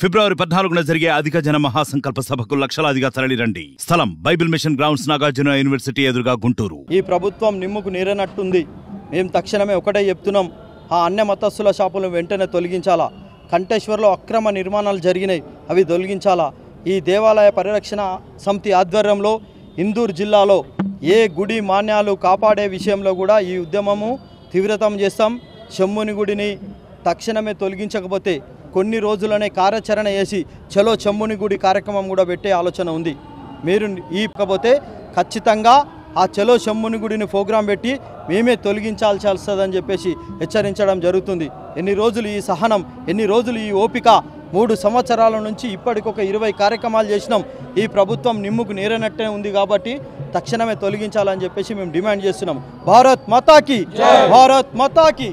ఫిబ్రవరి 14న జరిగే అధిక జన మహాసంకల్ప సభకు లక్షలాదిగా తరలిరండి. స్థలం Bible mission grounds, Nagarjuna university ఎదురుగా, గుంటూరు. ఈ ప్రభుత్వం నిమ్ముకు నీరనట్టుంది. మేము తక్షణమే ఒకటే చెప్తున్నాం, ఆ అన్య మతస్థుల షాపులను వెంటనే తొలగించాలా. కంఠేశ్వర్లో అక్రమ నిర్మాణాలు జరిగినాయి, అవి తొలగించాలా. ఈ దేవాలయ పరిరక్షణ సమితి ఆధ్వర్యంలో ఇందూరు జిల్లాలో ఏ గుడి మాన్యాలు కాపాడే విషయంలో కూడా ఈ ఉద్యమము తీవ్రతం చేస్తాం. చెమ్ముని గుడిని తక్షణమే తొలగించకపోతే కొన్ని రోజులనే కార్యాచరణ చేసి చలో చెమ్ముని గుడి కార్యక్రమం కూడా పెట్టే ఆలోచన ఉంది. మీరు ఇకపోతే ఖచ్చితంగా ఆ చలో చెమ్ముని గుడిని ప్రోగ్రాం పెట్టి మేమే తొలగించాల్సి వస్తుందని చెప్పేసి హెచ్చరించడం జరుగుతుంది. ఎన్ని రోజులు ఈ సహనం, ఎన్ని రోజులు ఈ ఓపిక? 3 సంవత్సరాల నుంచి ఇప్పటికొక 20 కార్యక్రమాలు చేసినాం. ఈ ప్రభుత్వం నిమ్ముకు నీరనట్టే ఉంది కాబట్టి తక్షణమే తొలగించాలని చెప్పేసి మేము డిమాండ్ చేస్తున్నాం. భారత్ మాతాకి, భారత్ మాతాకి.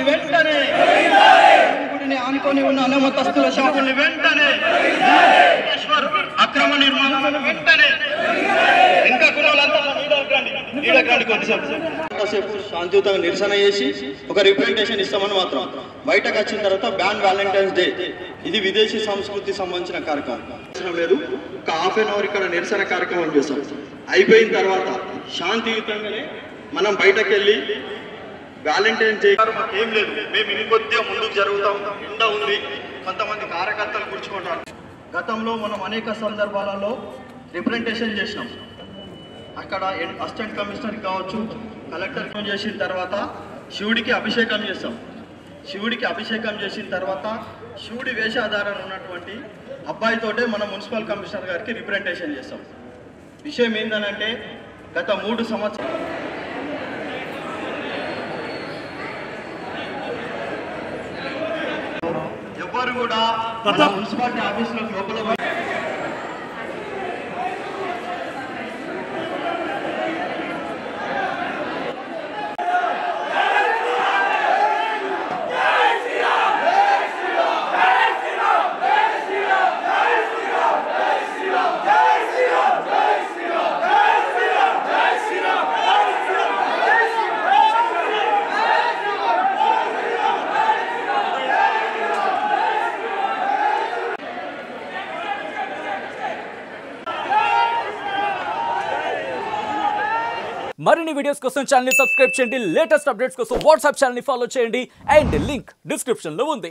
వెంటనే గుడిని ఆనుకొని ఉన్న అనమతస్తుల షాపుల్ని వెంటనే, అక్రమ నిర్మాణాలను వెంటనే, ఇంకా కొద్దిసేపు శాంతియుతంగా నిరసన చేసి ఒక రిప్రజెంటేషన్ ఇస్తామని మాత్రం బయటకు వచ్చిన తర్వాత బ్యాన్ వ్యాలంటైన్స్ డే, ఇది విదేశీ సంస్కృతికి సంబంధించిన కార్యక్రమం లేదు. ఒక ½ గంట ఇక్కడ నిరసన కార్యక్రమం చేస్తాం. అయిపోయిన తర్వాత శాంతియుతంగానే మనం బయటకు వెళ్ళి వ్యాలంటైన్స్ డే ఏం లేదు, మేము ఇంకొద్దిగా ముందుకు జరుగుతాం. ఎండ ఉంది, కొంతమంది కార్యకర్తలు కూర్చుకుంటారు. గతంలో మనం అనేక సందర్భాలలో రిప్రజెంటేషన్ చేసినాం. అక్కడ అసిస్టెంట్ కమిషనర్ కావచ్చు, కలెక్టర్ చేసిన తర్వాత శివుడికి అభిషేకం చేస్తాం. శివుడికి అభిషేకం చేసిన తర్వాత శివుడి వేషాధారణ ఉన్నటువంటి అబ్బాయితోటే మనం మున్సిపల్ కమిషనర్ గారికి రిప్రజెంటేషన్ చేస్తాం. విషయం ఏంటంటే గత 3 సంవత్సరాలు ఎవరు కూడా మున్సిపాలిటీ ఆఫీసులో లోపల మరిన్ని వీడియోస్ కోసం ఛానల్ ని సబ్స్క్రైబ్ చేయండి. లేటెస్ట్ అప్డేట్స్ కోసం వాట్సాప్ ఛానల్ ని ఫాలో చేయండి. అండ్ లింక్ డిస్క్రిప్షన్ లో ఉంది.